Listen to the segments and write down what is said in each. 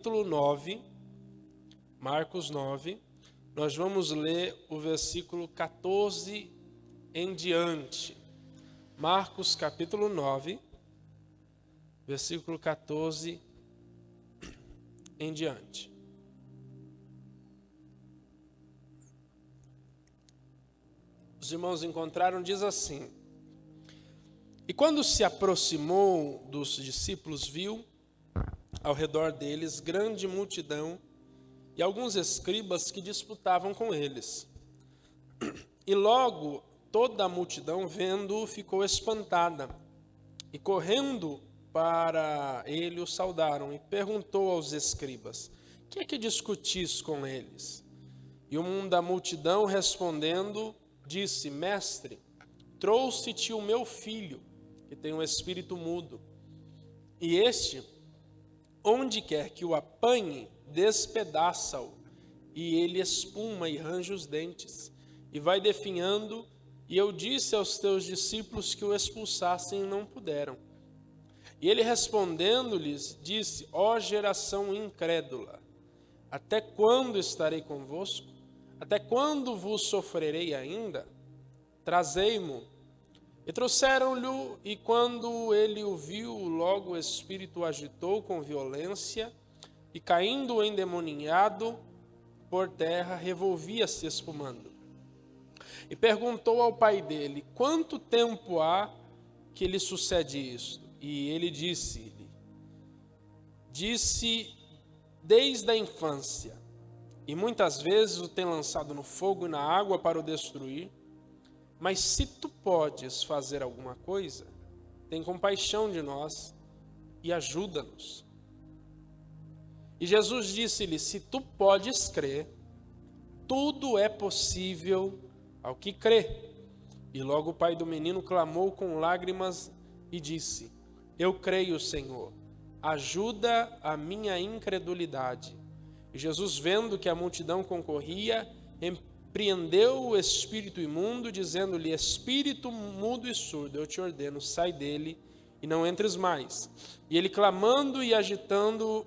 capítulo 9, Marcos 9, nós vamos ler o versículo 14 em diante. Marcos capítulo 9, versículo 14 em diante. Os irmãos encontraram, diz assim: E quando se aproximou dos discípulos, viu ao redor deles grande multidão e alguns escribas que disputavam com eles. E logo toda a multidão, vendo-o, ficou espantada, e correndo para ele o saudaram, e perguntou aos escribas: Que é que discutis com eles? E um da multidão, respondendo, disse: Mestre, trouxe-te o meu filho, que tem um espírito mudo, e este, onde quer que o apanhe, despedaça-o, e ele espuma e range os dentes, e vai definhando, e eu disse aos teus discípulos que o expulsassem e não puderam. E ele respondendo-lhes, disse: Ó geração incrédula, até quando estarei convosco? Até quando vos sofrerei ainda? Trazei-mo. E trouxeram-lhe, e quando ele o viu, logo o espírito o agitou com violência, e caindo endemoninhado por terra, revolvia-se espumando. E perguntou ao pai dele: Quanto tempo há que lhe sucede isto? E ele disse desde a infância, e muitas vezes o tem lançado no fogo e na água para o destruir. Mas se tu podes fazer alguma coisa, tem compaixão de nós e ajuda-nos. E Jesus disse-lhe: Se tu podes crer, tudo é possível ao que crê. E logo o pai do menino clamou com lágrimas e disse: Eu creio, Senhor, ajuda a minha incredulidade. E Jesus, vendo que a multidão concorria, repreendeu o espírito imundo, dizendo-lhe: Espírito mudo e surdo, eu te ordeno, sai dele e não entres mais. E ele, clamando e agitando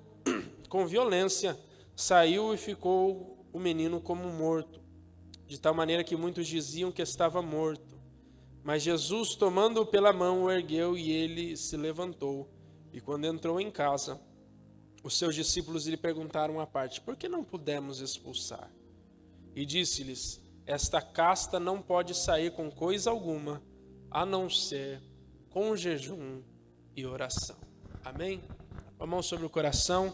com violência, saiu, e ficou o menino como morto, de tal maneira que muitos diziam que estava morto. Mas Jesus, tomando-o pela mão, o ergueu, e ele se levantou. E quando entrou em casa, os seus discípulos lhe perguntaram à parte: Por que não pudemos expulsar? E disse-lhes: Esta casta não pode sair com coisa alguma, a não ser com jejum e oração. Amém? A mão sobre o coração.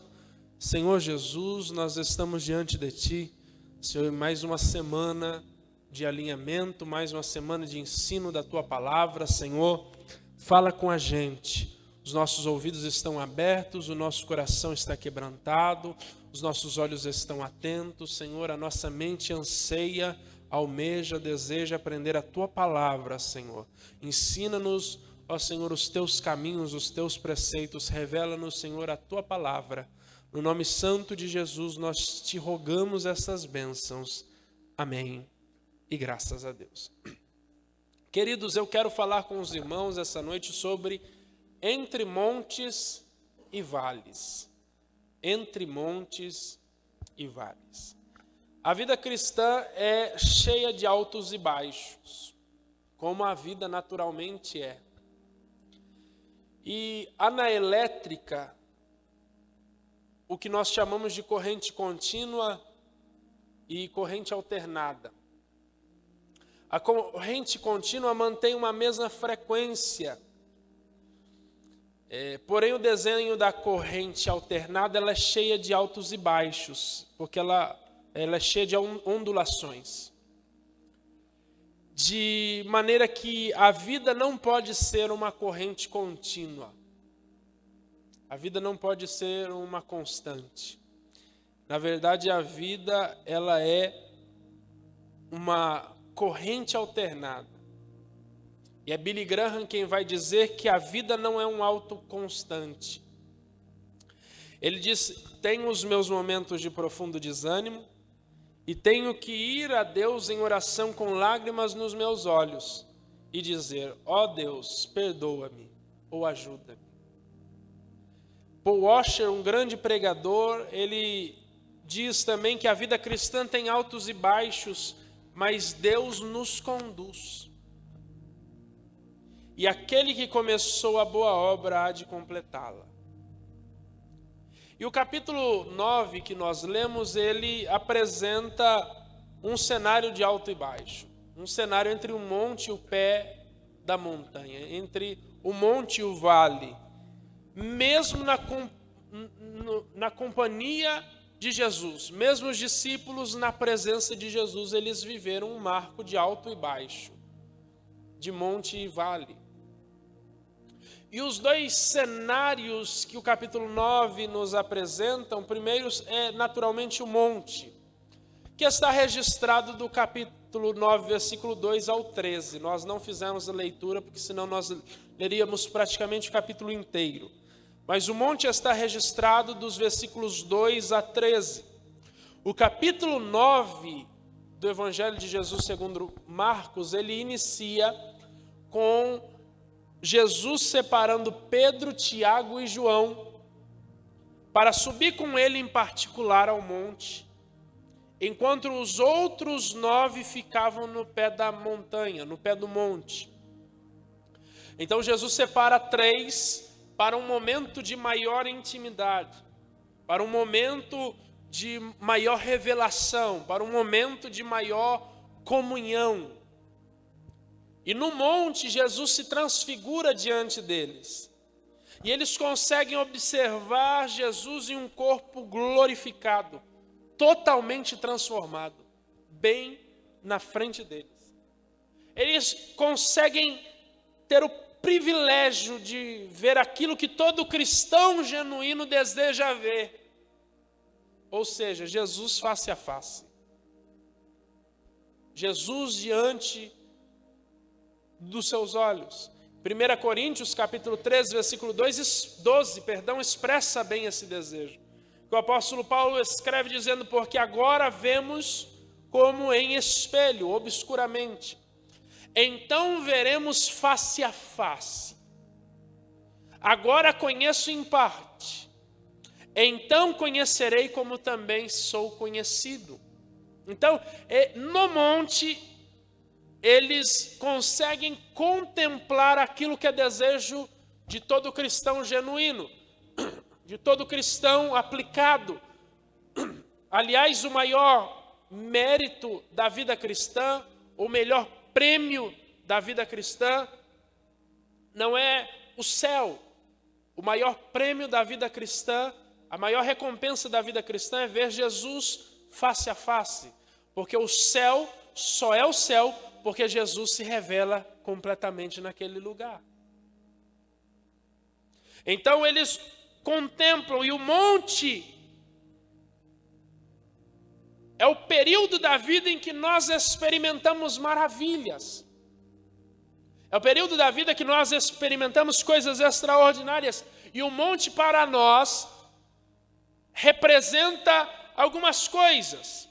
Senhor Jesus, nós estamos diante de Ti, Senhor, mais uma semana de alinhamento, mais uma semana de ensino da Tua palavra. Senhor, fala com a gente. Os nossos ouvidos estão abertos, o nosso coração está quebrantado, os nossos olhos estão atentos. Senhor, a nossa mente anseia, almeja, deseja aprender a Tua palavra, Senhor. Ensina-nos, ó Senhor, os Teus caminhos, os Teus preceitos. Revela-nos, Senhor, a Tua palavra. No nome santo de Jesus, nós Te rogamos essas bênçãos. Amém. E graças a Deus. Queridos, eu quero falar com os irmãos essa noite sobre entre montes e vales. Entre montes e vales. A vida cristã é cheia de altos e baixos, como a vida naturalmente é. E há na elétrica o que nós chamamos de corrente contínua e corrente alternada. A corrente contínua mantém uma mesma frequência. Porém, o desenho da corrente alternada ela é cheia de altos e baixos, porque ela é cheia de ondulações. De maneira que a vida não pode ser uma corrente contínua. A vida não pode ser uma constante. Na verdade, a vida ela é uma corrente alternada. E é Billy Graham quem vai dizer que a vida não é um alto constante. Ele diz: tenho os meus momentos de profundo desânimo e tenho que ir a Deus em oração com lágrimas nos meus olhos e dizer: ó Deus, perdoa-me ou ajuda-me. Paul Washer, um grande pregador, ele diz também que a vida cristã tem altos e baixos, mas Deus nos conduz. E aquele que começou a boa obra há de completá-la. E o capítulo 9 que nós lemos, ele apresenta um cenário de alto e baixo. Um cenário entre o monte e o pé da montanha, entre o monte e o vale. Mesmo na companhia de Jesus, mesmo os discípulos na presença de Jesus, eles viveram um marco de alto e baixo, de monte e vale. E os dois cenários que o capítulo 9 nos apresentam, primeiro é naturalmente o monte, que está registrado do capítulo 9, versículo 2 ao 13. Nós não fizemos a leitura, porque senão nós leríamos praticamente o capítulo inteiro. Mas o monte está registrado dos versículos 2 a 13. O capítulo 9 do Evangelho de Jesus segundo Marcos, ele inicia com Jesus separando Pedro, Tiago e João para subir com ele em particular ao monte, enquanto os outros 9 ficavam no pé da montanha, no pé do monte. Então Jesus separa 3 para um momento de maior intimidade, para um momento de maior revelação, para um momento de maior comunhão. E no monte, Jesus se transfigura diante deles. E eles conseguem observar Jesus em um corpo glorificado, totalmente transformado, bem na frente deles. Eles conseguem ter o privilégio de ver aquilo que todo cristão genuíno deseja ver. Ou seja, Jesus face a face. Jesus diante dos seus olhos. 1 Coríntios capítulo 13, versículo 12, expressa bem esse desejo. O apóstolo Paulo escreve dizendo: porque agora vemos como em espelho, obscuramente. Então veremos face a face. Agora conheço em parte. Então conhecerei como também sou conhecido. Então, no monte, eles conseguem contemplar aquilo que é desejo de todo cristão genuíno, de todo cristão aplicado. Aliás, o maior mérito da vida cristã, o melhor prêmio da vida cristã, não é o céu. O maior prêmio da vida cristã, a maior recompensa da vida cristã é ver Jesus face a face, porque o céu só é o céu porque Jesus se revela completamente naquele lugar. Então eles contemplam, e o monte é o período da vida em que nós experimentamos maravilhas. É o período da vida que nós experimentamos coisas extraordinárias. E o monte para nós representa algumas coisas.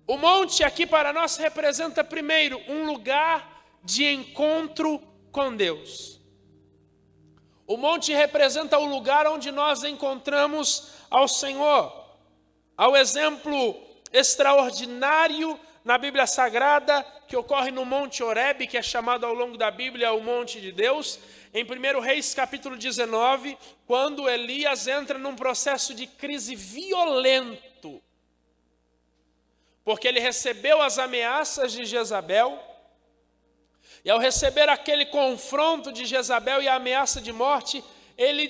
O monte aqui para nós representa, primeiro, um lugar de encontro com Deus. O monte representa o lugar onde nós encontramos ao Senhor. Ao exemplo extraordinário na Bíblia Sagrada, que ocorre no Monte Horebe, que é chamado ao longo da Bíblia o Monte de Deus, em 1 Reis capítulo 19, quando Elias entra num processo de crise violento, porque ele recebeu as ameaças de Jezabel, e ao receber aquele confronto de Jezabel e a ameaça de morte, ele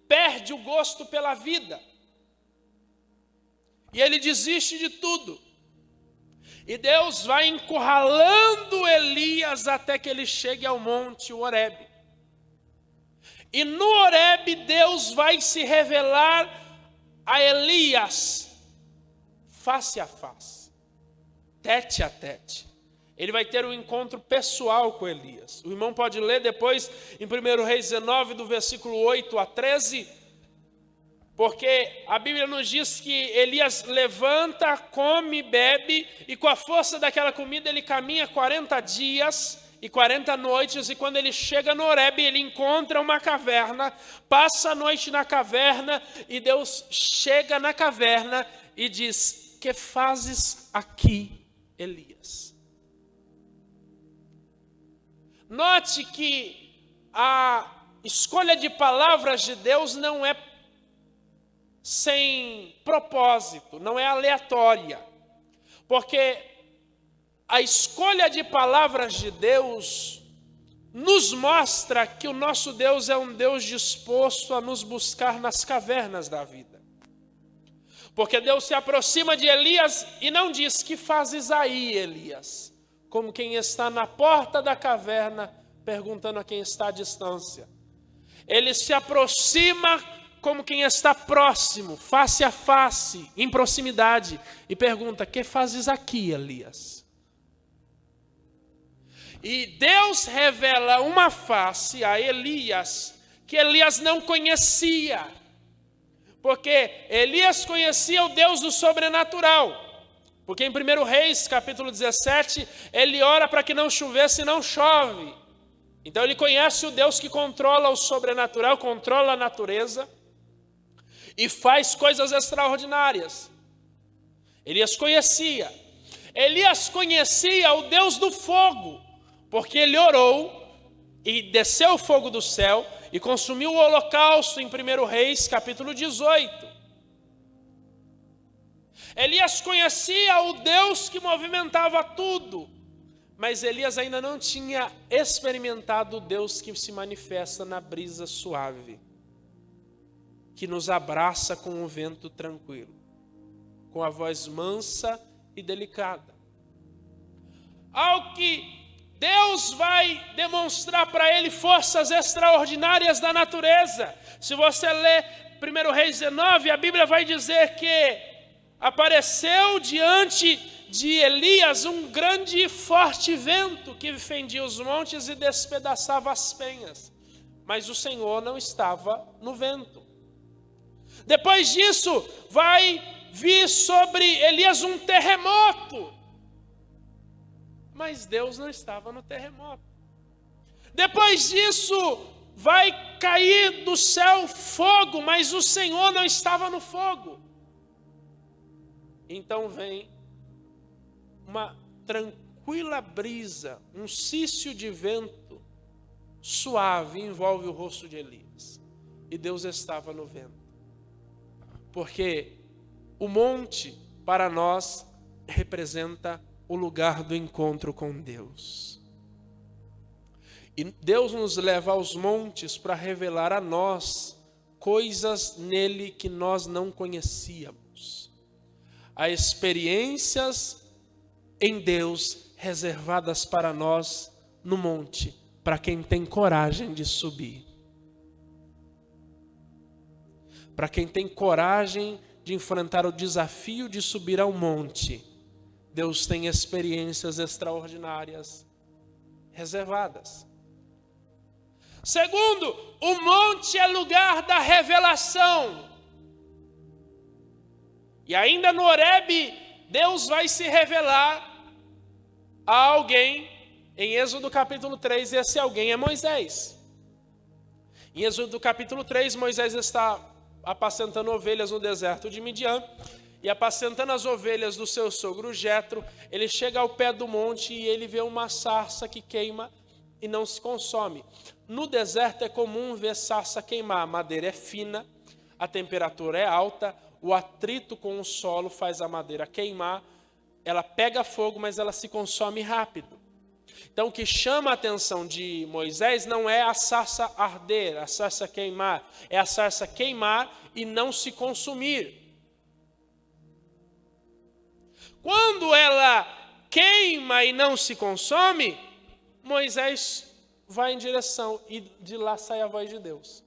perde o gosto pela vida. E ele desiste de tudo. E Deus vai encurralando Elias até que ele chegue ao monte Horebe. E no Horebe, Deus vai se revelar a Elias face a face, tete a tete. Ele vai ter um encontro pessoal com Elias. O irmão pode ler depois em 1 Reis 19, do versículo 8 a 13, porque a Bíblia nos diz que Elias levanta, come, bebe, e com a força daquela comida ele caminha 40 dias e 40 noites, e quando ele chega no Horebe, ele encontra uma caverna, passa a noite na caverna, e Deus chega na caverna e diz: que fazes aqui, Elias? Note que a escolha de palavras de Deus não é sem propósito, não é aleatória, porque a escolha de palavras de Deus nos mostra que o nosso Deus é um Deus disposto a nos buscar nas cavernas da vida. Porque Deus se aproxima de Elias e não diz: que fazes aí, Elias? Como quem está na porta da caverna perguntando a quem está à distância. Ele se aproxima como quem está próximo, face a face, em proximidade, e pergunta: que fazes aqui, Elias? E Deus revela uma face a Elias que Elias não conhecia, porque Elias conhecia o Deus do sobrenatural, porque em 1 Reis, capítulo 17, ele ora para que não chovesse e não chove. Então ele conhece o Deus que controla o sobrenatural, controla a natureza e faz coisas extraordinárias. Elias conhecia o Deus do fogo, porque ele orou e desceu o fogo do céu e consumiu o holocausto em 1 Reis, capítulo 18. Elias conhecia o Deus que movimentava tudo, mas Elias ainda não tinha experimentado o Deus que se manifesta na brisa suave, que nos abraça com um vento tranquilo, com a voz mansa e delicada. Ao que Deus vai demonstrar para ele forças extraordinárias da natureza. Se você ler 1 Reis 19, a Bíblia vai dizer que apareceu diante de Elias um grande e forte vento que fendia os montes e despedaçava as penhas. Mas o Senhor não estava no vento. Depois disso, vai vir sobre Elias um terremoto. Mas Deus não estava no terremoto. Depois disso, vai cair do céu fogo, mas o Senhor não estava no fogo. Então vem uma tranquila brisa, um cício de vento suave envolve o rosto de Elias. E Deus estava no vento. Porque o monte, para nós, representa o lugar do encontro com Deus. E Deus nos leva aos montes para revelar a nós coisas nele que nós não conhecíamos. Há experiências em Deus reservadas para nós no monte, para quem tem coragem de subir. Para quem tem coragem de enfrentar o desafio de subir ao monte, Deus tem experiências extraordinárias reservadas. Segundo, o monte é lugar da revelação. E ainda no Horebe, Deus vai se revelar a alguém em Êxodo capítulo 3, e esse alguém é Moisés. Em Êxodo capítulo 3, Moisés está apacentando ovelhas no deserto de Midian, e apacentando as ovelhas do seu sogro Jetro, ele chega ao pé do monte e ele vê uma sarça que queima e não se consome. No deserto é comum ver sarça queimar, a madeira é fina, a temperatura é alta, o atrito com o solo faz a madeira queimar, ela pega fogo, mas ela se consome rápido. Então o que chama a atenção de Moisés não é a sarça arder, a sarça queimar, é a sarça queimar e não se consumir. Quando ela queima e não se consome, Moisés vai em direção e de lá sai a voz de Deus.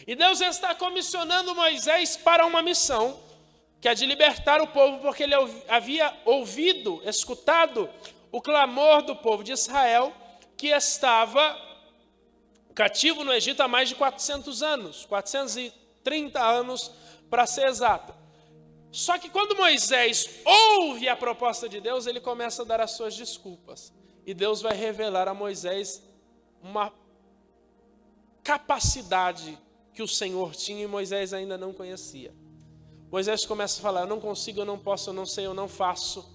E Deus está comissionando Moisés para uma missão, que é de libertar o povo, porque ele havia ouvido, escutado o clamor do povo de Israel, que estava cativo no Egito há mais de 400 anos, 430 anos para ser exato. Só que quando Moisés ouve a proposta de Deus, ele começa a dar as suas desculpas. e Deus vai revelar a Moisés uma capacidade que o Senhor tinha e Moisés ainda não conhecia. Moisés começa a falar: eu não consigo, eu não posso, eu não sei, eu não faço,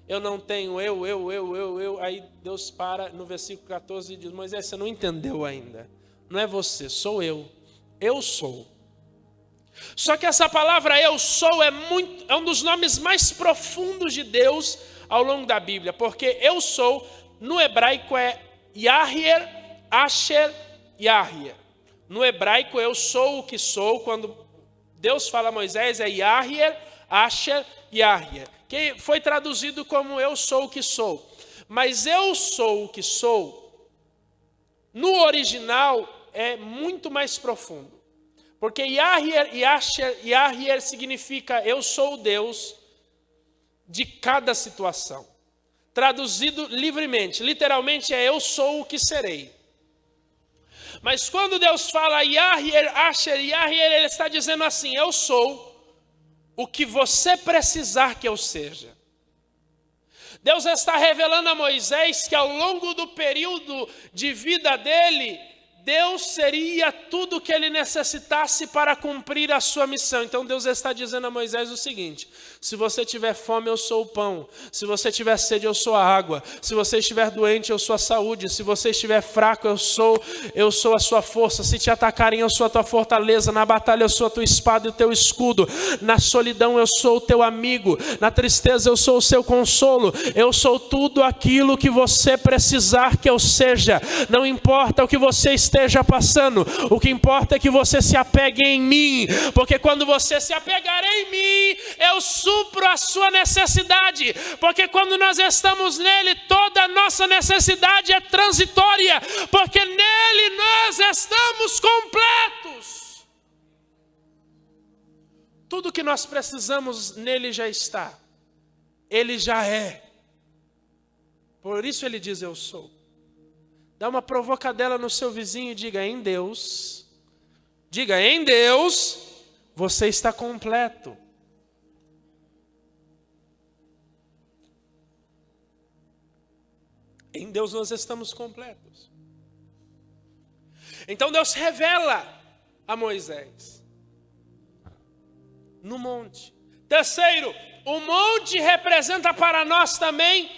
eu não tenho, eu. Aí Deus para no versículo 14 e diz: Moisés, você não entendeu ainda. Não é você, sou eu. Eu sou. Só que essa palavra eu sou é um dos nomes mais profundos de Deus ao longo da Bíblia. Porque eu sou, no hebraico é Yahyer, Asher, Yahyer. No hebraico eu sou o que sou. Quando Deus fala a Moisés é Yahyer, Asher, Yahyer. Que foi traduzido como eu sou o que sou. Mas eu sou o que sou, no original, é muito mais profundo. Porque Yahyer e Asher, Yahyer significa eu sou o Deus de cada situação. Traduzido livremente, literalmente é eu sou o que serei. Mas quando Deus fala Yahyer, Asher, Yahyer, Ele está dizendo assim: eu sou o que você precisar que eu seja. Deus está revelando a Moisés que ao longo do período de vida dele, Deus seria tudo o que ele necessitasse para cumprir a sua missão. Então Deus está dizendo a Moisés o seguinte: se você tiver fome, eu sou o pão. Se você tiver sede, eu sou a água. Se você estiver doente, eu sou a saúde. Se você estiver fraco, eu sou a sua força. Se te atacarem, eu sou a tua fortaleza. Na batalha, eu sou a tua espada e o teu escudo. Na solidão, eu sou o teu amigo. Na tristeza, eu sou o seu consolo. Eu sou tudo aquilo que você precisar que eu seja. Não importa o que você esteja passando, o que importa é que você se apegue em mim, porque quando você se apegar em mim, eu supro a sua necessidade, porque quando nós estamos nele, toda a nossa necessidade é transitória, porque nele nós estamos completos. Tudo que nós precisamos nele já está, ele já é. Por isso ele diz eu sou. Dá uma provocadela no seu vizinho e diga: em Deus, você está completo. Em Deus nós estamos completos. Então Deus revela a Moisés no monte. Terceiro, o monte representa para nós também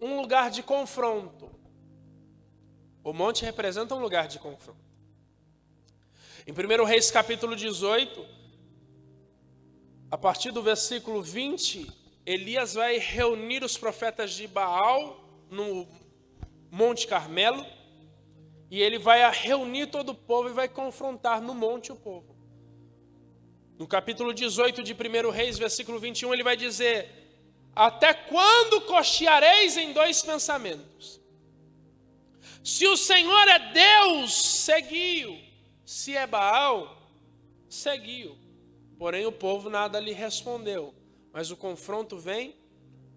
um lugar de confronto. O monte representa um lugar de confronto. Em 1 Reis capítulo 18, a partir do versículo 20, Elias vai reunir os profetas de Baal no Monte Carmelo, e ele vai reunir todo o povo e vai confrontar no monte o povo. No capítulo 18 de 1 Reis, versículo 21, ele vai dizer: até quando cocheareis em dois pensamentos? Se o Senhor é Deus, seguiu. Se é Baal, seguiu. Porém o povo nada lhe respondeu. Mas o confronto vem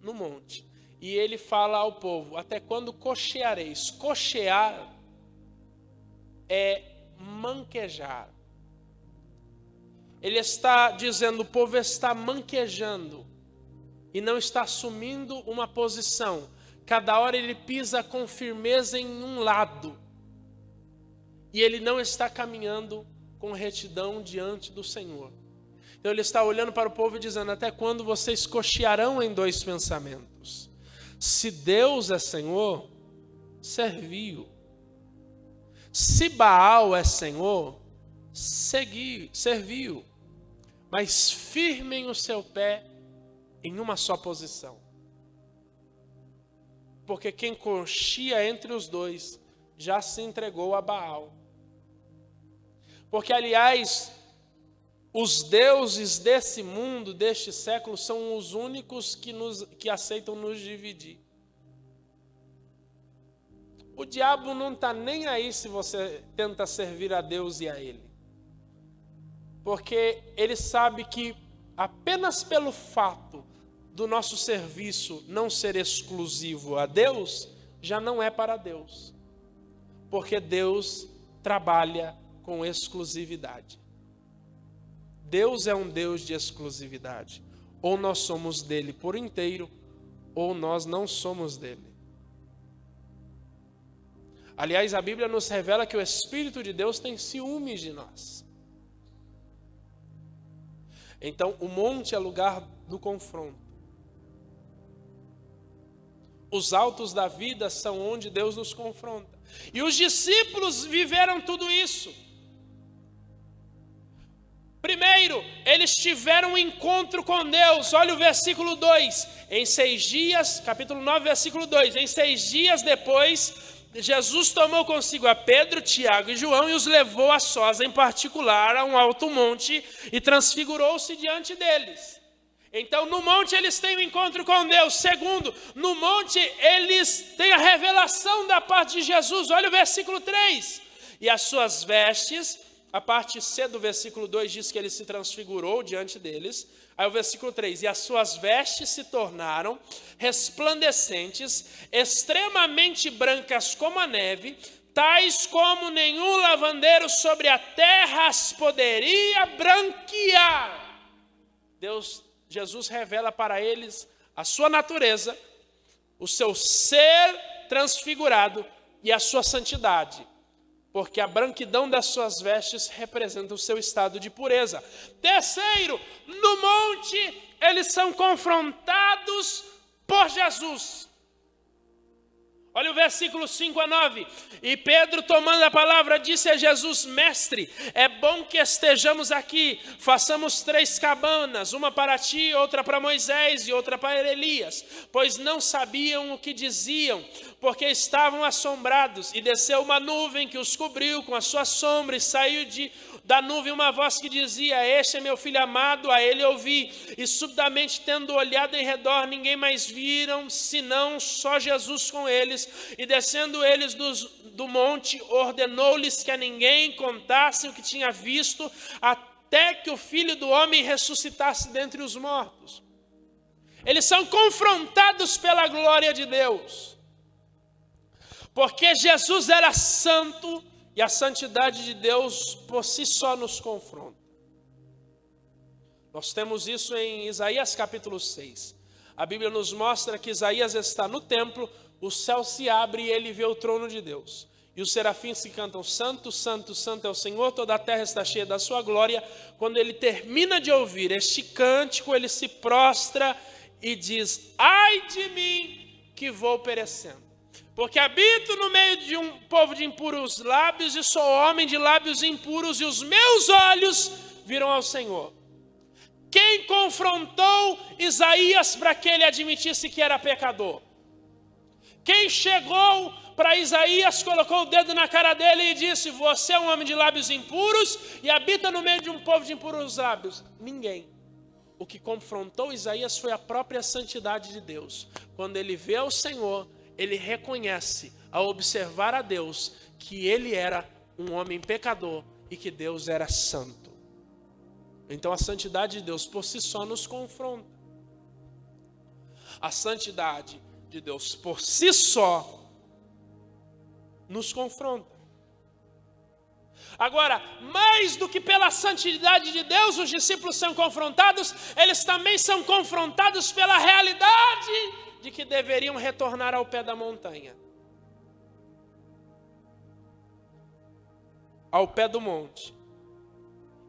no monte. E ele fala ao povo: até quando cocheareis? Cochear é manquejar. Ele está dizendo, o povo está manquejando e não está assumindo uma posição. Cada hora ele pisa com firmeza em um lado. E ele não está caminhando com retidão diante do Senhor. Então ele está olhando para o povo e dizendo: até quando vocês cochearão em dois pensamentos? Se Deus é Senhor, serviu. Se Baal é Senhor, serviu. Mas firmem o seu pé em uma só posição. Porque quem coxia entre os dois já se entregou a Baal. Porque, aliás, os deuses desse mundo, deste século, são os únicos que aceitam nos dividir. O diabo não está nem aí se você tenta servir a Deus e a ele. Porque ele sabe que apenas pelo fato do nosso serviço não ser exclusivo a Deus, já não é para Deus. Porque Deus trabalha com exclusividade. Deus é um Deus de exclusividade. Ou nós somos dele por inteiro, ou nós não somos dele. Aliás, a Bíblia nos revela que o Espírito de Deus tem ciúmes de nós. Então, o monte é lugar do confronto. Os altos da vida são onde Deus nos confronta. E os discípulos viveram tudo isso. Primeiro, eles tiveram um encontro com Deus. Olha o versículo 2. Em 6 dias, capítulo 9, versículo 2. Em 6 dias depois, Jesus tomou consigo a Pedro, Tiago e João e os levou a sós, em particular, a um alto monte e transfigurou-se diante deles. Então, no monte eles têm um encontro com Deus. Segundo, no monte eles têm a revelação da parte de Jesus. Olha o versículo 3. E as suas vestes, a parte C do versículo 2 diz que ele se transfigurou diante deles. Aí o versículo 3, e as suas vestes se tornaram resplandecentes, extremamente brancas como a neve, tais como nenhum lavandeiro sobre a terra as poderia branquear. Jesus revela para eles a sua natureza, o seu ser transfigurado e a sua santidade, porque a branquidão das suas vestes representa o seu estado de pureza. Terceiro, no monte eles são confrontados por Jesus. Olha o versículo 5 a 9. E Pedro, tomando a palavra, disse a Jesus: Mestre, é bom que estejamos aqui. Façamos 3 cabanas, uma para ti, outra para Moisés e outra para Elias. Pois não sabiam o que diziam, porque estavam assombrados. E desceu uma nuvem que os cobriu com a sua sombra, e saiu da nuvem uma voz que dizia: Este é meu filho amado, a ele ouvi. E subitamente, tendo olhado em redor, ninguém mais viram, senão só Jesus com eles. E descendo eles do monte, ordenou-lhes que a ninguém contassem o que tinha visto, até que o Filho do Homem ressuscitasse dentre os mortos. Eles são confrontados pela glória de Deus, porque Jesus era santo, e a santidade de Deus por si só nos confronta. Nós temos isso em Isaías capítulo 6. A Bíblia nos mostra que Isaías está no templo, o céu se abre e ele vê o trono de Deus. E os serafins que cantam: Santo, Santo, Santo é o Senhor, toda a terra está cheia da sua glória. Quando ele termina de ouvir este cântico, ele se prostra e diz: Ai de mim, que vou perecendo, porque habito no meio de um povo de impuros lábios e sou homem de lábios impuros, e os meus olhos viram ao Senhor. Quem confrontou Isaías para que ele admitisse que era pecador? Quem chegou para Isaías, colocou o dedo na cara dele e disse: Você é um homem de lábios impuros e habita no meio de um povo de impuros lábios? Ninguém. O que confrontou Isaías foi a própria santidade de Deus. Quando ele vê ao Senhor, ele reconhece, ao observar a Deus, que ele era um homem pecador e que Deus era santo. Então a santidade de Deus por si só nos confronta. A santidade de Deus por si só nos confronta. Agora, mais do que pela santidade de Deus, os discípulos são confrontados, eles também são confrontados pela realidade de que deveriam retornar ao pé da montanha, ao pé do monte.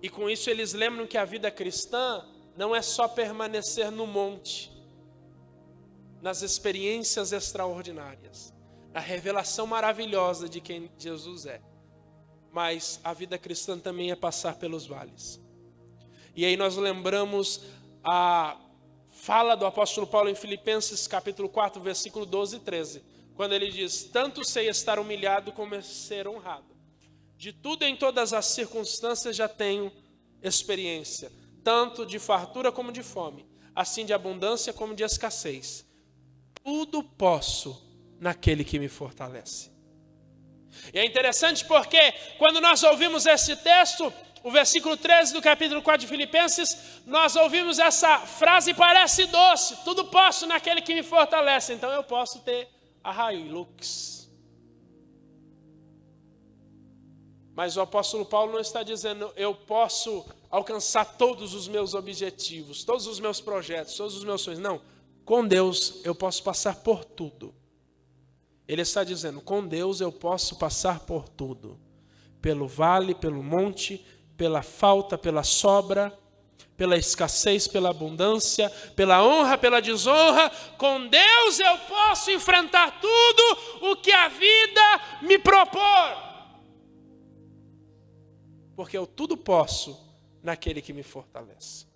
E com isso eles lembram que a vida cristã não é só permanecer no monte, nas experiências extraordinárias, na revelação maravilhosa de quem Jesus é, mas a vida cristã também é passar pelos vales. E aí nós lembramos a fala do apóstolo Paulo em Filipenses capítulo 4, versículo 12 e 13, quando ele diz: Tanto sei estar humilhado como ser honrado. De tudo em todas as circunstâncias já tenho experiência, tanto de fartura como de fome, assim de abundância como de escassez. Tudo posso naquele que me fortalece. E é interessante porque quando nós ouvimos esse texto, o versículo 13 do capítulo 4 de Filipenses, nós ouvimos essa frase, parece doce: tudo posso naquele que me fortalece. Então eu posso ter a Hilux. Mas o apóstolo Paulo não está dizendo: eu posso alcançar todos os meus objetivos, todos os meus projetos, todos os meus sonhos. Não, com Deus eu posso passar por tudo. Ele está dizendo, com Deus eu posso passar por tudo. Pelo vale, pelo monte, pela falta, pela sobra, pela escassez, pela abundância, pela honra, pela desonra. Com Deus eu posso enfrentar tudo o que a vida me propor. Porque eu tudo posso naquele que me fortalece.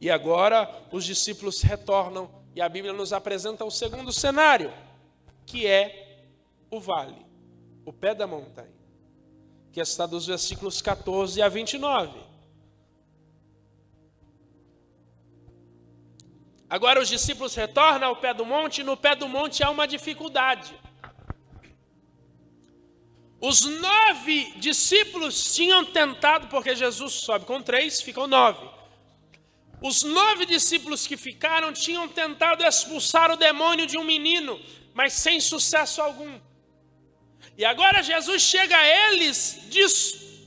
E agora os discípulos retornam e a Bíblia nos apresenta o segundo cenário, que é o vale, o pé da montanha, que está dos versículos 14 a 29. Agora os discípulos retornam ao pé do monte, e no pé do monte há uma dificuldade. Os 9 discípulos tinham tentado, porque Jesus sobe com 3, ficam 9. Os 9 discípulos que ficaram tinham tentado expulsar o demônio de um menino, mas sem sucesso algum. E agora Jesus chega a eles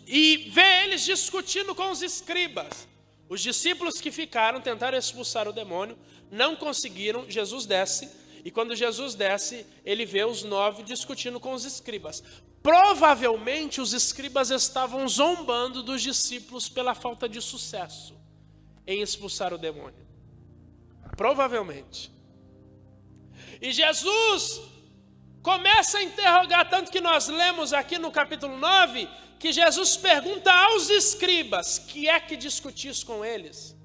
e vê eles discutindo com os escribas. Os discípulos que ficaram tentaram expulsar o demônio, não conseguiram, Jesus desce, e quando Jesus desce, ele vê os 9 discutindo com os escribas. Provavelmente os escribas estavam zombando dos discípulos pela falta de sucesso em expulsar o demônio. Provavelmente. E Jesus começa a interrogar, tanto que nós lemos aqui no capítulo 9, que Jesus pergunta aos escribas, que é que discutis com eles?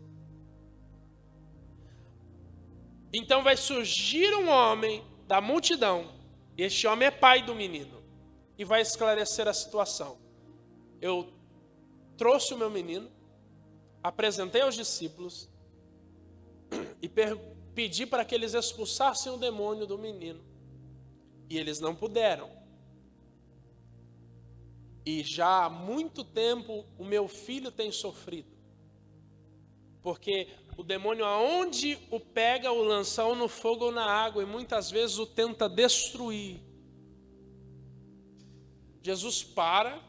Então vai surgir um homem da multidão, e este homem é pai do menino, e vai esclarecer a situação. Eu trouxe o meu menino, apresentei aos discípulos, e pedi para que eles expulsassem o demônio do menino. E eles não puderam. E já há muito tempo o meu filho tem sofrido. Porque o demônio, aonde o pega, o lança ou no fogo ou na água, e muitas vezes o tenta destruir. Jesus para,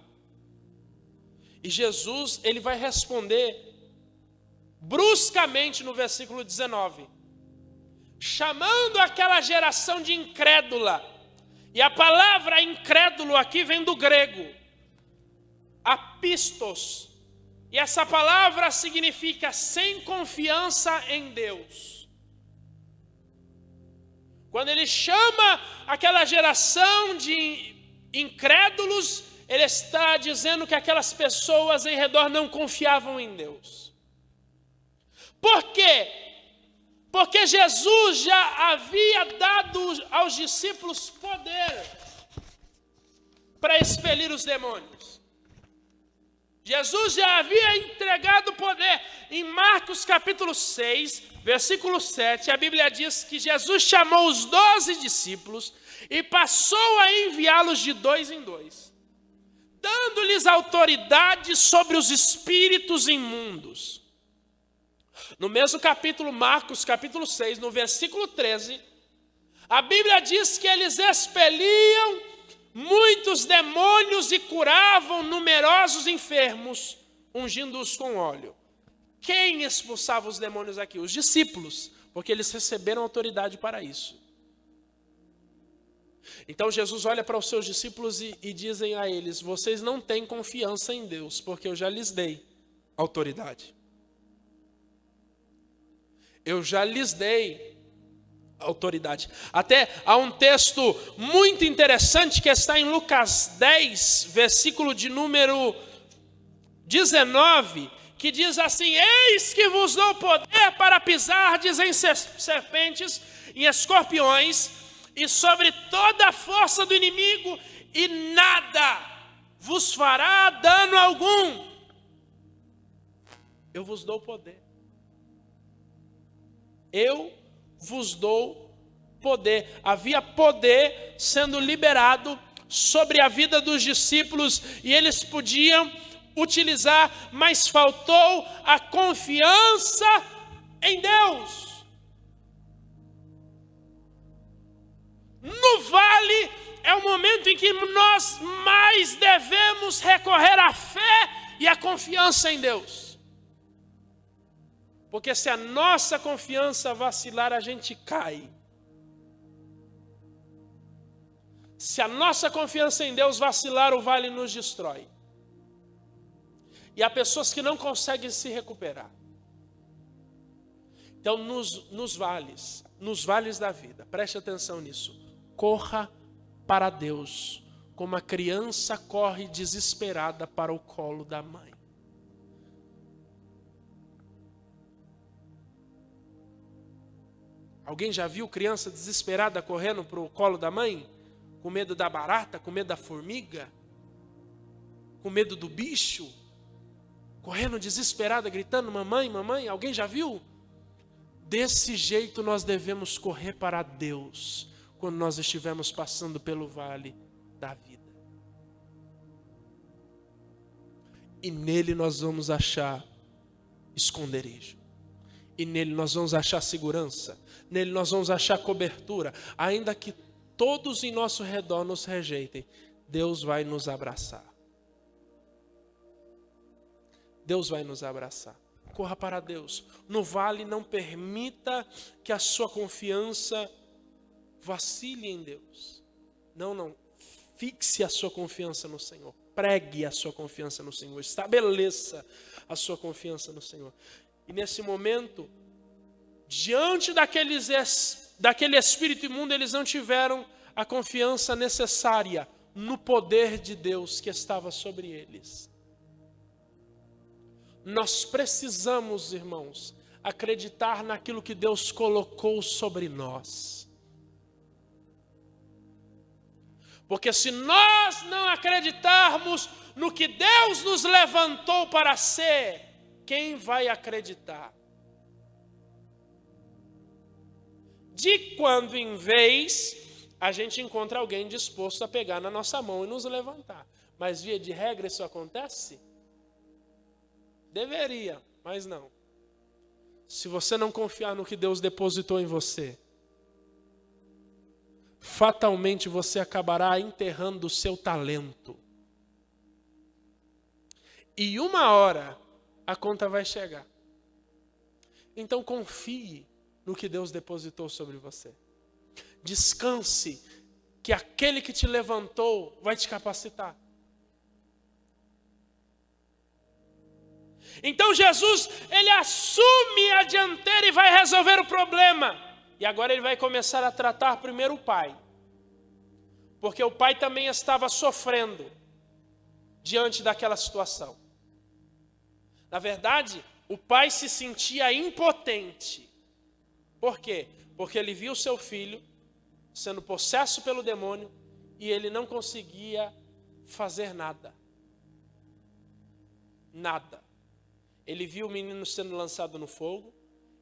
e Jesus ele vai responder bruscamente no versículo 19, chamando aquela geração de incrédula. E a palavra incrédulo aqui vem do grego, apistos. E essa palavra significa sem confiança em Deus. Quando ele chama aquela geração de incrédulos, ele está dizendo que aquelas pessoas em redor não confiavam em Deus. Por quê? Porque Jesus já havia dado aos discípulos poder para expelir os demônios. Jesus já havia entregado poder. Em Marcos capítulo 6, versículo 7, a Bíblia diz que Jesus chamou os 12 discípulos e passou a enviá-los de 2 em 2, dando-lhes autoridade sobre os espíritos imundos. No mesmo capítulo, Marcos capítulo 6, no versículo 13, a Bíblia diz que eles expeliam muitos demônios e curavam numerosos enfermos, ungindo-os com óleo. Quem expulsava os demônios aqui? Os discípulos, porque eles receberam autoridade para isso. Então Jesus olha para os seus discípulos e dizem a eles: vocês não têm confiança em Deus, porque eu já lhes dei autoridade. Eu já lhes dei autoridade. Até há um texto muito interessante que está em Lucas 10, versículo de número 19, que diz assim: eis que vos dou poder para pisardes em serpentes e escorpiões e sobre toda a força do inimigo, e nada vos fará dano algum. Eu vos dou poder. Eu vos dou poder. Havia poder sendo liberado sobre a vida dos discípulos e eles podiam utilizar, mas faltou a confiança em Deus. No vale é o momento em que nós mais devemos recorrer à fé e à confiança em Deus. Porque se a nossa confiança vacilar, a gente cai. Se a nossa confiança em Deus vacilar, o vale nos destrói. E há pessoas que não conseguem se recuperar. Então, nos vales da vida, preste atenção nisso. Corra para Deus, como a criança corre desesperada para o colo da mãe. Alguém já viu criança desesperada correndo para o colo da mãe? Com medo da barata, com medo da formiga? Com medo do bicho? Correndo desesperada, gritando, mamãe, mamãe, alguém já viu? Desse jeito nós devemos correr para Deus, quando nós estivermos passando pelo vale da vida. E nele nós vamos achar esconderijo. E nele nós vamos achar segurança. Nele nós vamos achar cobertura. Ainda que todos em nosso redor nos rejeitem, Deus vai nos abraçar. Deus vai nos abraçar. Corra para Deus. No vale, não permita que a sua confiança vacile em Deus. Não. Fixe a sua confiança no Senhor. Pregue a sua confiança no Senhor. Estabeleça a sua confiança no Senhor. E nesse momento, diante daquele espírito imundo, eles não tiveram a confiança necessária no poder de Deus que estava sobre eles. Nós precisamos, irmãos, acreditar naquilo que Deus colocou sobre nós. Porque se nós não acreditarmos no que Deus nos levantou para ser, quem vai acreditar? De quando em vez, a gente encontra alguém disposto a pegar na nossa mão e nos levantar. Mas via de regra isso acontece? Deveria, mas não. Se você não confiar no que Deus depositou em você, fatalmente você acabará enterrando o seu talento. E uma hora a conta vai chegar. Então confie no que Deus depositou sobre você. Descanse que aquele que te levantou vai te capacitar. Então Jesus, ele assume a dianteira e vai resolver o problema. E agora ele vai começar a tratar primeiro o pai. Porque o pai também estava sofrendo diante daquela situação. Na verdade, o pai se sentia impotente. Por quê? Porque ele viu seu filho sendo possesso pelo demônio e ele não conseguia fazer nada. Nada. Ele viu o menino sendo lançado no fogo,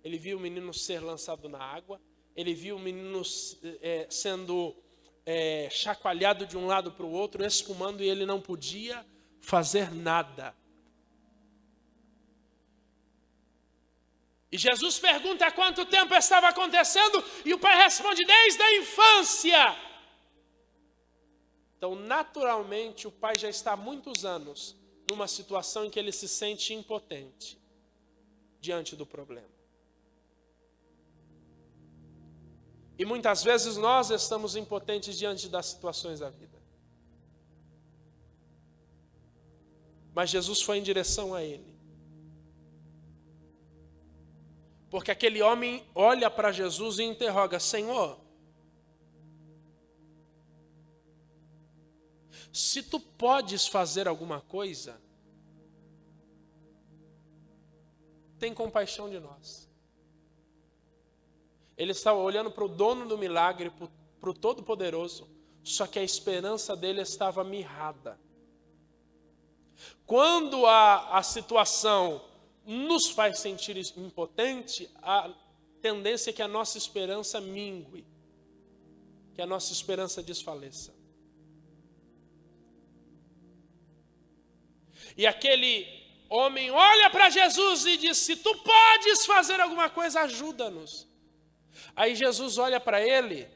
ele viu o menino ser lançado na água, ele viu o menino sendo chacoalhado de um lado para o outro, espumando, e ele não podia fazer nada. E Jesus pergunta há quanto tempo estava acontecendo, e o pai responde, desde a infância. Então, naturalmente, o pai já está há muitos anos numa situação em que ele se sente impotente diante do problema. E muitas vezes nós estamos impotentes diante das situações da vida. Mas Jesus foi em direção a ele. Porque aquele homem olha para Jesus e interroga, Senhor, se tu podes fazer alguma coisa, tem compaixão de nós. Ele estava olhando para o dono do milagre, para o Todo-Poderoso, só que a esperança dele estava mirrada. Quando a situação nos faz sentir impotente, a tendência é que a nossa esperança mingue, que a nossa esperança desfaleça. E aquele homem olha para Jesus e diz, se tu podes fazer alguma coisa, ajuda-nos. Aí Jesus olha para ele,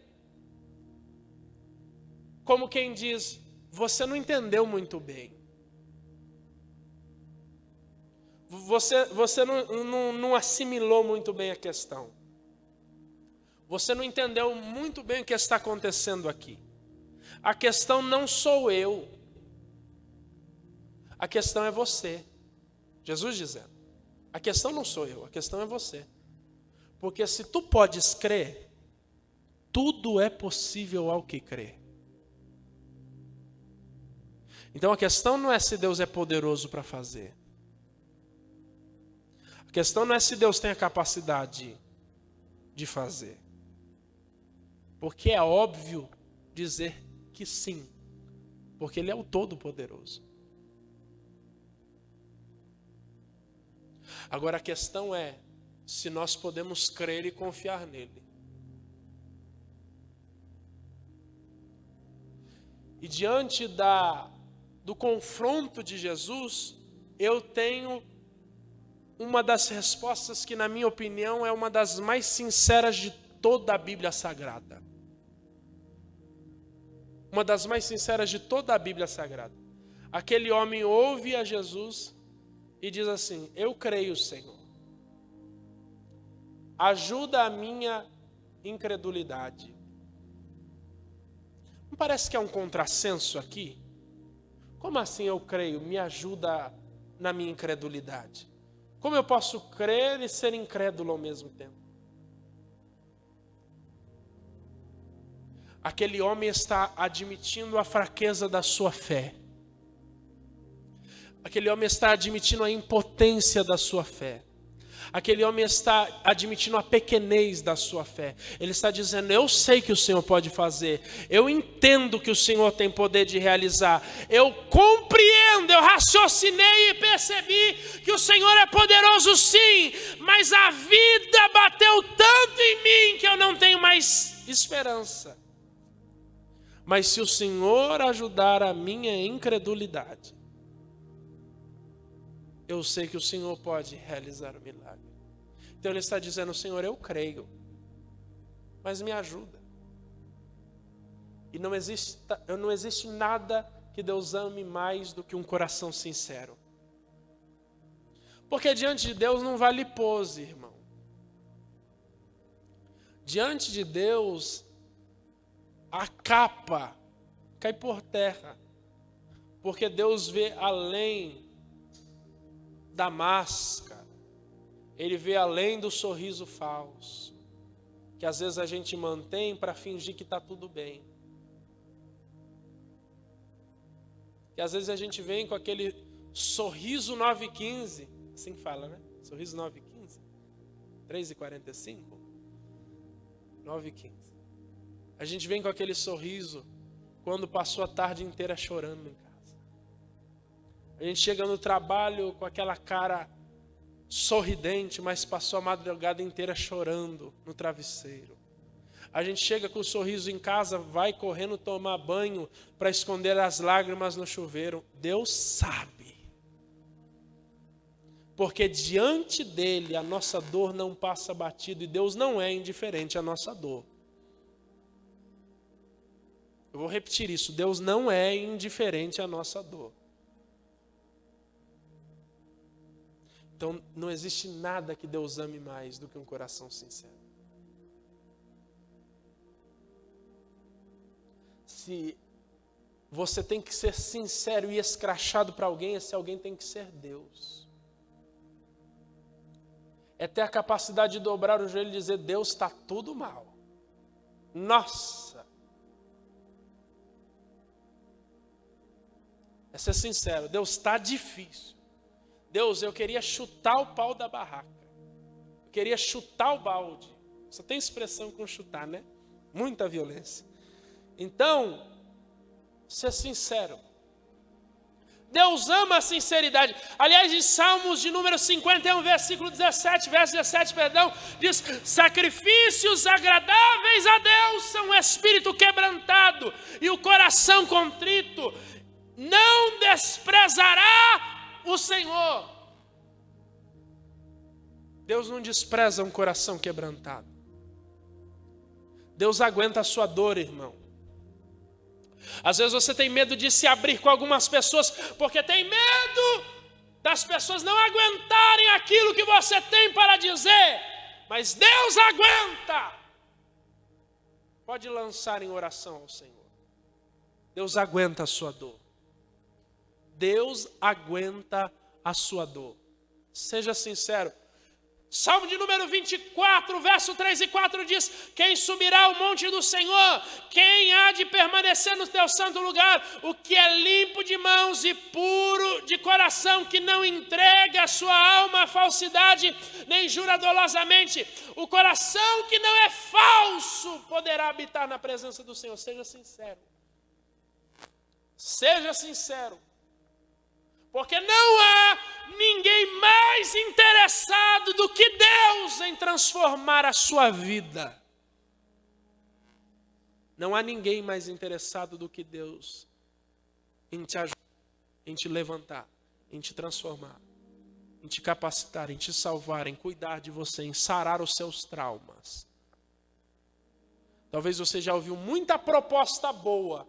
como quem diz, você não entendeu muito bem. Você não assimilou muito bem a questão. Você não entendeu muito bem o que está acontecendo aqui. A questão não sou eu. A questão é você. Jesus dizendo, a questão não sou eu, a questão é você. Porque se tu podes crer, tudo é possível ao que crê. Então a questão não é se Deus é poderoso para fazer. A questão não é se Deus tem a capacidade de fazer. Porque é óbvio dizer que sim. Porque Ele é o Todo-Poderoso. Agora a questão é se nós podemos crer e confiar nele. E diante do confronto de Jesus, eu tenho uma das respostas que, na minha opinião, é uma das mais sinceras de toda a Bíblia Sagrada. Uma das mais sinceras de toda a Bíblia Sagrada. Aquele homem ouve a Jesus e diz assim: eu creio, Senhor. Ajuda a minha incredulidade. Não parece que é um contrassenso aqui? Como assim eu creio? Me ajuda na minha incredulidade. Como eu posso crer e ser incrédulo ao mesmo tempo? Aquele homem está admitindo a fraqueza da sua fé. Aquele homem está admitindo a impotência da sua fé. Aquele homem está admitindo a pequenez da sua fé. Ele está dizendo: eu sei que o Senhor pode fazer. Eu entendo que o Senhor tem poder de realizar. Eu compreendo, eu raciocinei e percebi que o Senhor é poderoso sim. Mas a vida bateu tanto em mim que eu não tenho mais esperança. Mas se o Senhor ajudar a minha incredulidade, eu sei que o Senhor pode realizar o milagre. Então ele está dizendo: Senhor, eu creio, mas me ajuda. E não existe nada que Deus ame mais do que um coração sincero. Porque diante de Deus não vale pose, irmão. Diante de Deus, a capa cai por terra. Porque Deus vê além da máscara. Ele vê além do sorriso falso, que às vezes a gente mantém para fingir que está tudo bem. Que às vezes a gente vem com aquele sorriso 9,15, assim que fala, né? Sorriso 9,15, 3,45, 9,15. A gente vem com aquele sorriso quando passou a tarde inteira chorando em casa. A gente chega no trabalho com aquela cara sorridente, mas passou a madrugada inteira chorando no travesseiro. A gente chega com um sorriso em casa, vai correndo tomar banho para esconder as lágrimas no chuveiro. Deus sabe. Porque diante dele a nossa dor não passa batido e Deus não é indiferente à nossa dor. Eu vou repetir isso: Deus não é indiferente à nossa dor. Então, não existe nada que Deus ame mais do que um coração sincero. Se você tem que ser sincero e escrachado para alguém, esse alguém tem que ser Deus. É ter a capacidade de dobrar o joelho e dizer: Deus, está tudo mal. Nossa! É ser sincero: Deus, está difícil. Deus, eu queria chutar o pau da barraca. Eu queria chutar o balde. Só tem expressão com chutar, né? Muita violência. Então, ser sincero. Deus ama a sinceridade. Aliás, em Salmos de número 51, versículo 17, verso 17, diz: sacrifícios agradáveis a Deus são o espírito quebrantado e o coração contrito. Não desprezará o Senhor. Deus não despreza um coração quebrantado. Deus aguenta a sua dor, irmão. Às vezes você tem medo de se abrir com algumas pessoas, porque tem medo das pessoas não aguentarem aquilo que você tem para dizer. Mas Deus aguenta. Pode lançar em oração ao Senhor. Deus aguenta a sua dor. Deus aguenta a sua dor. Seja sincero. Salmo de número 24, verso 3 e 4 diz: quem subirá ao monte do Senhor? Quem há de permanecer no teu santo lugar? O que é limpo de mãos e puro de coração, que não entrega a sua alma à falsidade, nem jura dolosamente. O coração que não é falso poderá habitar na presença do Senhor. Seja sincero. Seja sincero. Porque não há ninguém mais interessado do que Deus em transformar a sua vida. Não há ninguém mais interessado do que Deus em te ajudar, em te levantar, em te transformar, em te capacitar, em te salvar, em cuidar de você, em sarar os seus traumas. Talvez você já ouviu muita proposta boa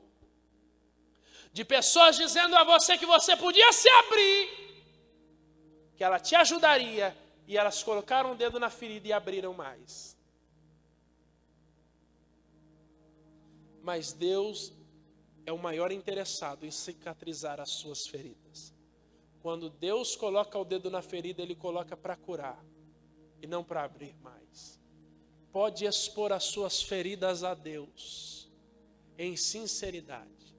de pessoas dizendo a você que você podia se abrir, que ela te ajudaria, e elas colocaram o dedo na ferida e abriram mais. Mas Deus é o maior interessado em cicatrizar as suas feridas. Quando Deus coloca o dedo na ferida, Ele coloca para curar e não para abrir mais. Pode expor as suas feridas a Deus em sinceridade,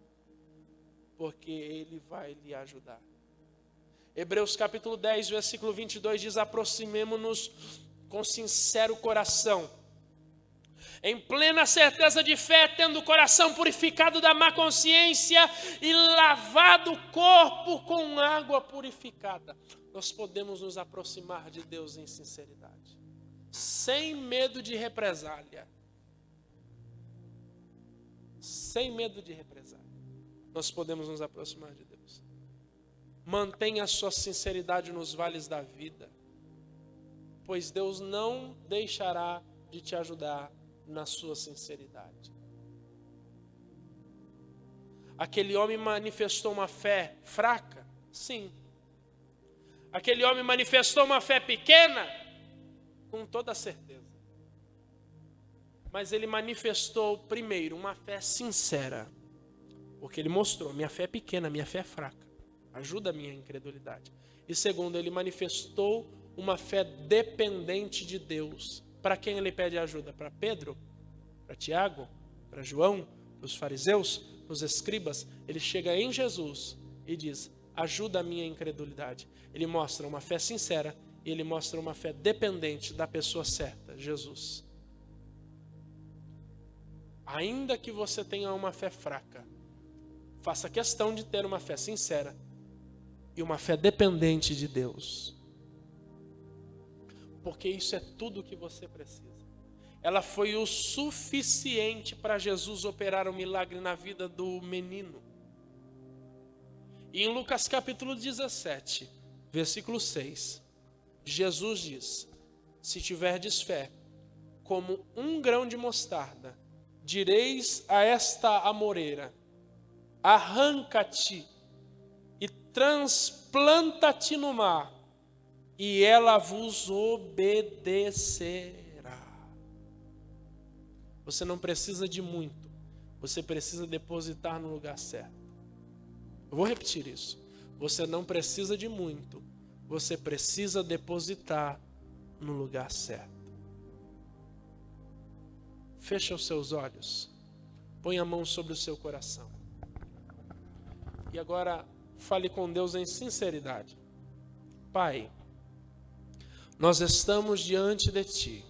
porque Ele vai lhe ajudar. Hebreus capítulo 10, versículo 22 diz: aproximemo-nos com sincero coração, em plena certeza de fé, tendo o coração purificado da má consciência e lavado o corpo com água purificada. Nós podemos nos aproximar de Deus em sinceridade, sem medo de represália. Sem medo de represália. Nós podemos nos aproximar de Deus. Mantenha a sua sinceridade nos vales da vida, pois Deus não deixará de te ajudar na sua sinceridade. Aquele homem manifestou uma fé fraca? Sim. Aquele homem manifestou uma fé pequena? Com toda certeza. Mas ele manifestou primeiro uma fé sincera. Porque ele mostrou: minha fé é pequena, minha fé é fraca. Ajuda a minha incredulidade. E segundo, ele manifestou uma fé dependente de Deus. Para quem ele pede ajuda? Para Pedro? Para Tiago? Para João? Para os fariseus? Para os escribas? Ele chega em Jesus e diz: ajuda a minha incredulidade. Ele mostra uma fé sincera e ele mostra uma fé dependente da pessoa certa, Jesus. Ainda que você tenha uma fé fraca, faça questão de ter uma fé sincera e uma fé dependente de Deus. Porque isso é tudo que você precisa. Ela foi o suficiente para Jesus operar um milagre na vida do menino. E em Lucas capítulo 17, versículo 6, Jesus diz: se tiverdes fé, como um grão de mostarda, direis a esta amoreira: arranca-te e transplanta-te no mar, e ela vos obedecerá. Você não precisa de muito, você precisa depositar no lugar certo. Eu vou repetir isso. Você não precisa de muito, você precisa depositar no lugar certo. Fecha os seus olhos, põe a mão sobre o seu coração. E agora fale com Deus em sinceridade. Pai, nós estamos diante de Ti.